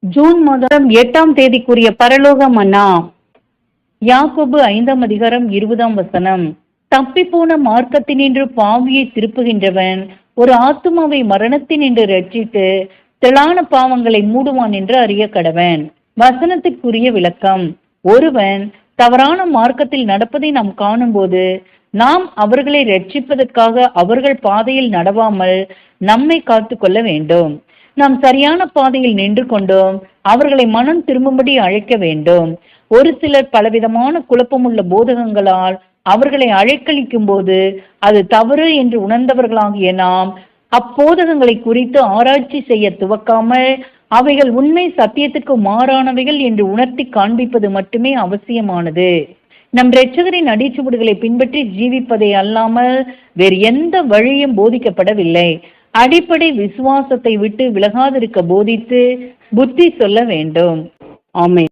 June மாதம் 8ஆம் தேதிக்குரிய பரலோக மன்னா. யாக்கோபு 5ஆம் அதிகாரம் 20ஆம் வசனம். தப்பிப்போன மார்க்கத்தினின்று பாவியை திருப்புகின்றவன் ஒரு ஆத்துமாவை மரணத்தினின்று ரட்சித்து திரளான பாவங்களை மூடுவான் என்று அறிய கடவன். வசனத்திற்குரிய விளக்கம். ஒருவன் தவறான மார்க்கத்தில் நடப்பதை நாம் காணும்போது நாம் அவர்களை ரட்சிப்பதற்காக அவர்கள் பாதையில் நடவாமல் நம்மை காத்து கொள்ள வேண்டும். நாம் சரியான பாதையில் நின்று கொண்டோம் அவர்களை மனம் திரும்பும்படி அழைக்க வேண்டும். ஒரு சிலர் பலவிதமான குழப்பமுள்ள போதகங்களால் அவர்களை அழைக்களிக்கும் போது அது தவறு என்று உணர்ந்தவர்களாகிய நாம் அப்போதகங்களை குறித்து ஆராய்ச்சி செய்ய துவக்காமல் அவைகள் உண்மை சத்தியத்துக்கு மாறானவைகள் என்று உணர்த்தி காண்பிப்பது மட்டுமே அவசியமானது. நம் இரட்சகரின் அடிச்சுவடுகளை பின்பற்றி ஜீவிப்பதை அல்லாமல் வேறு எந்த வழியும் போதிக்கப்படவில்லை. அடிப்படை விசுவாசத்தை விட்டு விலகாதிருக்க போதித்து புத்தி சொல்ல வேண்டும். ஆமென்.